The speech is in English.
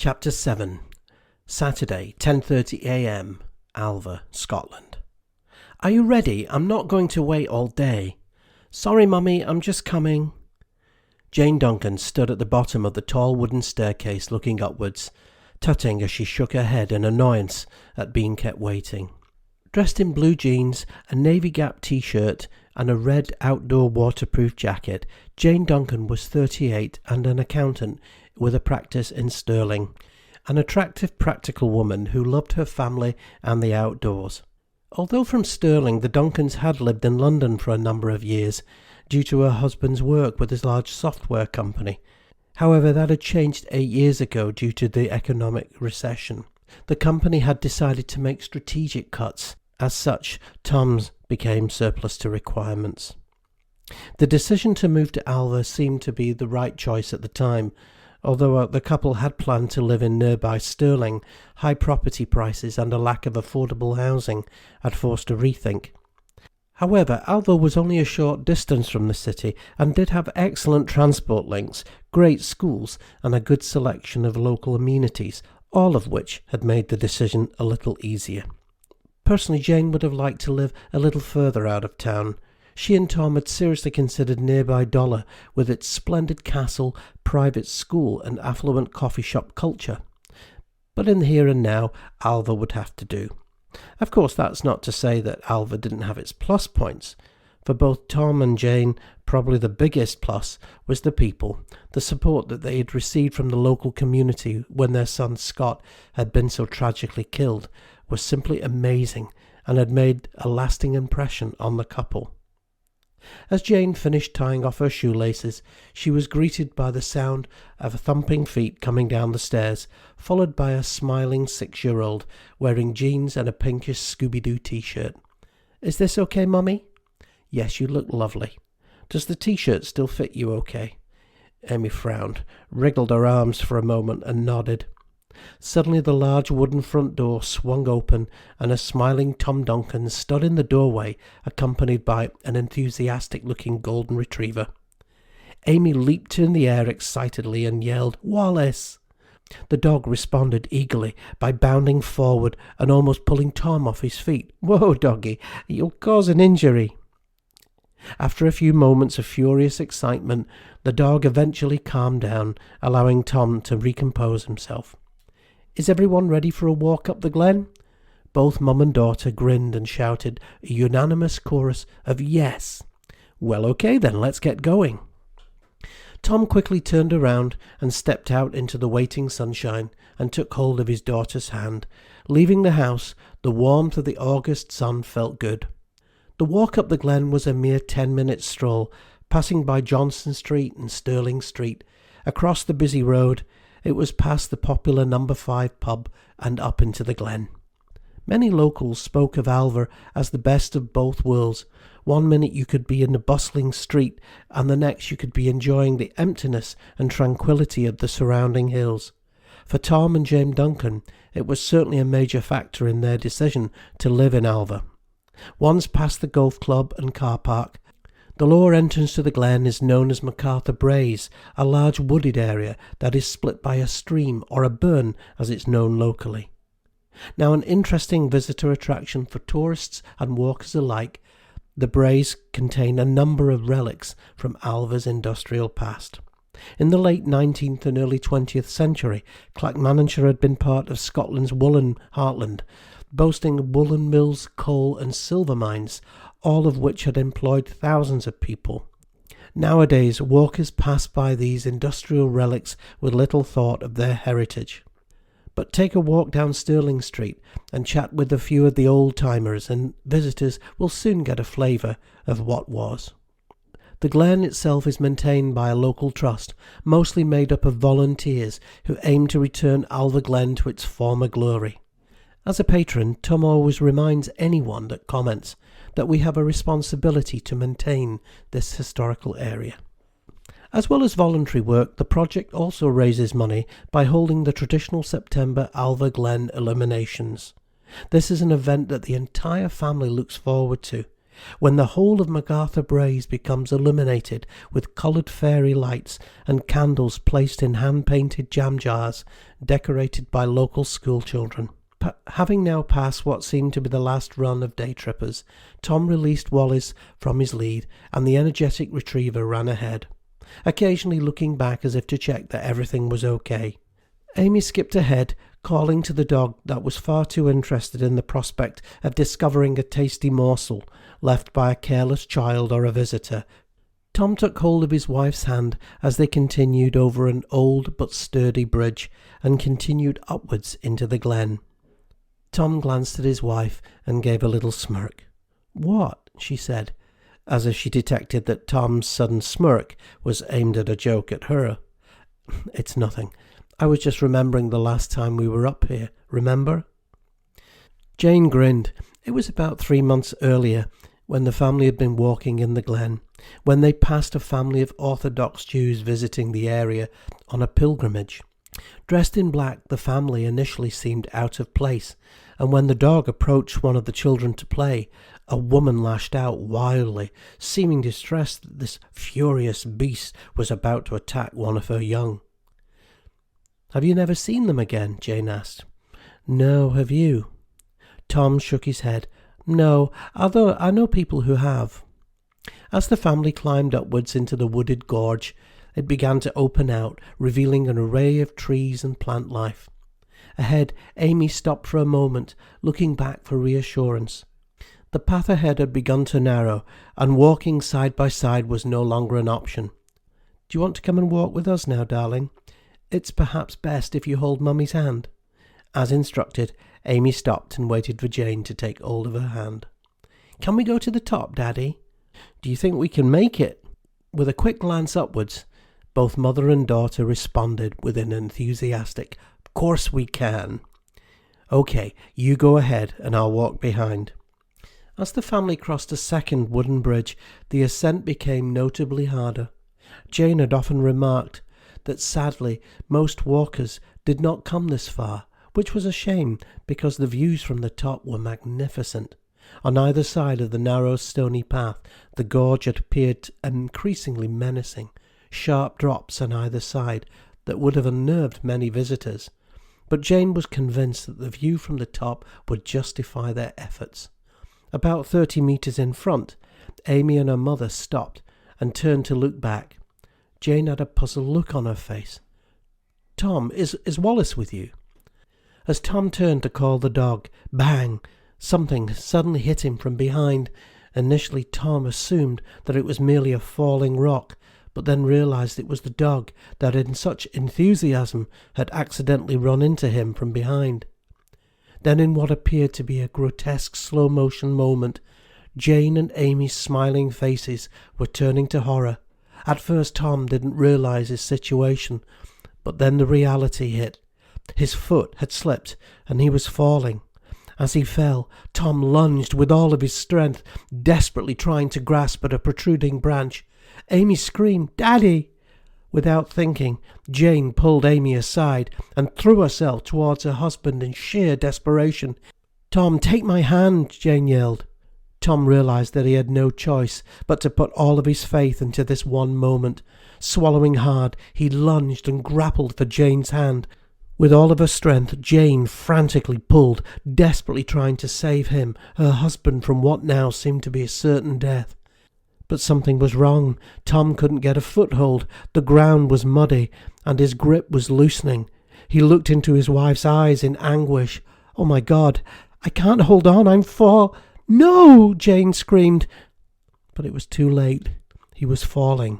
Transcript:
Chapter 7. Saturday, 10:30 a.m. Alva, Scotland. Are you ready? I'm not going to wait all day. Sorry, Mummy, I'm just coming. Jane Duncan stood at the bottom of the tall wooden staircase looking upwards, tutting as she shook her head in annoyance at being kept waiting. Dressed in blue jeans, a navy gap t-shirt and a red outdoor waterproof jacket, Jane Duncan was 38 and an accountant with a practice in Stirling, an attractive practical woman who loved her family and the outdoors. Although from Stirling, the Duncans had lived in London for a number of years due to her husband's work with his large software company. However, that had changed 8 years ago due to the economic recession. The company had decided to make strategic cuts. As such, Tom's became surplus to requirements. The decision to move to Alva seemed to be the right choice at the time. Although the couple had planned to live in nearby Stirling, high property prices and a lack of affordable housing had forced a rethink. However, Alva was only a short distance from the city and did have excellent transport links, great schools and a good selection of local amenities, all of which had made the decision a little easier. Personally, Jane would have liked to live a little further out of town. She and Tom had seriously considered nearby Dollar with its splendid castle, private school and affluent coffee shop culture. But in the here and now, Alva would have to do. Of course, that's not to say that Alva didn't have its plus points. For both Tom and Jane, probably the biggest plus was the people. The support that they had received from the local community when their son Scott had been so tragically killed was simply amazing and had made a lasting impression on the couple. As Jane finished tying off her shoelaces, she was greeted by the sound of thumping feet coming down the stairs, followed by a smiling 6-year-old wearing jeans and a pinkish Scooby-Doo t-shirt. "Is this okay, Mummy?" "Yes, you look lovely. Does the t-shirt still fit you okay?" Amy frowned, wriggled her arms for a moment and nodded. Suddenly the large wooden front door swung open and a smiling Tom Duncan stood in the doorway, accompanied by an enthusiastic-looking golden retriever. Amy leaped in the air excitedly and yelled, "Wallace!" The dog responded eagerly by bounding forward and almost pulling Tom off his feet. "Whoa, doggy, you'll cause an injury." After a few moments of furious excitement, the dog eventually calmed down, allowing Tom to recompose himself. "Is everyone ready for a walk up the glen?" Both mum and daughter grinned and shouted a unanimous chorus of yes. "Well, okay then, let's get going." Tom quickly turned around and stepped out into the waiting sunshine and took hold of his daughter's hand. Leaving the house, the warmth of the August sun felt good. The walk up the glen was a mere 10-minute stroll, passing by Johnson Street and Stirling Street. Across the busy road, it was past the popular No. 5 pub and up into the glen. Many locals spoke of Alva as the best of both worlds. One minute you could be in the bustling street and the next you could be enjoying the emptiness and tranquillity of the surrounding hills. For Tom and Jane Duncan, it was certainly a major factor in their decision to live in Alva. Once past the golf club and car park, the lower entrance to the glen is known as MacArthur Braes, a large wooded area that is split by a stream, or a burn as it's known locally. Now an interesting visitor attraction for tourists and walkers alike, the Braes contain a number of relics from Alva's industrial past. In the late 19th and early 20th century, Clackmannanshire had been part of Scotland's woolen heartland, boasting woolen mills, coal and silver mines, all of which had employed thousands of people. Nowadays, walkers pass by these industrial relics with little thought of their heritage. But take a walk down Stirling Street and chat with a few of the old-timers and visitors will soon get a flavour of what was. The glen itself is maintained by a local trust, mostly made up of volunteers who aim to return Alva Glen to its former glory. As a patron, Tom always reminds anyone that comments that we have a responsibility to maintain this historical area. As well as voluntary work, the project also raises money by holding the traditional September Alva Glen illuminations. This is an event that the entire family looks forward to. when the whole of MacArthur Braes becomes illuminated with coloured fairy lights and candles placed in hand-painted jam jars decorated by local school children. Having now passed what seemed to be the last run of day trippers, Tom released Wallace from his lead, and the energetic retriever ran ahead, occasionally looking back as if to check that everything was okay. Amy skipped ahead, calling to the dog that was far too interested in the prospect of discovering a tasty morsel left by a careless child or a visitor. Tom took hold of his wife's hand as they continued over an old but sturdy bridge and continued upwards into the glen. Tom glanced at his wife and gave a little smirk. "What?" she said, as if she detected that Tom's sudden smirk was aimed at a joke at her. "It's nothing. I was just remembering the last time we were up here, remember?" Jane grinned. It was about 3 months earlier, when the family had been walking in the glen, when they passed a family of Orthodox Jews visiting the area on a pilgrimage. Dressed in black, the family initially seemed out of place, and when the dog approached one of the children to play, a woman lashed out wildly, seeming distressed that this furious beast was about to attack one of her young. "Have you never seen them again?" Jane asked. "No, have you?" Tom shook his head. "No, although I know people who have." As the family climbed upwards into the wooded gorge, it began to open out, revealing an array of trees and plant life. Ahead, Amy stopped for a moment, looking back for reassurance. The path ahead had begun to narrow, and walking side by side was no longer an option. "Do you want to come and walk with us now, darling? It's perhaps best if you hold Mummy's hand." As instructed, Amy stopped and waited for Jane to take hold of her hand. "Can we go to the top, Daddy? Do you think we can make it?" With a quick glance upwards, both mother and daughter responded with an enthusiastic, "Of course we can." "Okay, you go ahead and I'll walk behind." As the family crossed a second wooden bridge, the ascent became notably harder. Jane had often remarked that sadly most walkers did not come this far, which was a shame because the views from the top were magnificent. On either side of the narrow stony path, the gorge had appeared increasingly menacing, sharp drops on either side that would have unnerved many visitors. But Jane was convinced that the view from the top would justify their efforts. About 30 metres in front, Amy and her mother stopped and turned to look back. Jane had a puzzled look on her face. "Tom, is Wallace with you?" As Tom turned to call the dog, bang! Something suddenly hit him from behind. Initially Tom assumed that it was merely a falling rock, but then realised it was the dog that in such enthusiasm had accidentally run into him from behind. Then in what appeared to be a grotesque slow-motion moment, Jane and Amy's smiling faces were turning to horror. At first Tom didn't realise his situation, but then the reality hit. His foot had slipped and he was falling. As he fell, Tom lunged with all of his strength, desperately trying to grasp at a protruding branch. Amy screamed, "Daddy!" Without thinking, Jane pulled Amy aside and threw herself towards her husband in sheer desperation. "Tom, take my hand!" Jane yelled. Tom realised that he had no choice but to put all of his faith into this one moment. Swallowing hard, he lunged and grappled for Jane's hand. With all of her strength, Jane frantically pulled, desperately trying to save him, her husband, from what now seemed to be a certain death. But something was wrong. Tom couldn't get a foothold. The ground was muddy, and his grip was loosening. He looked into his wife's eyes in anguish. "Oh my God, I can't hold on, I'm "No!" Jane screamed. But it was too late. He was falling.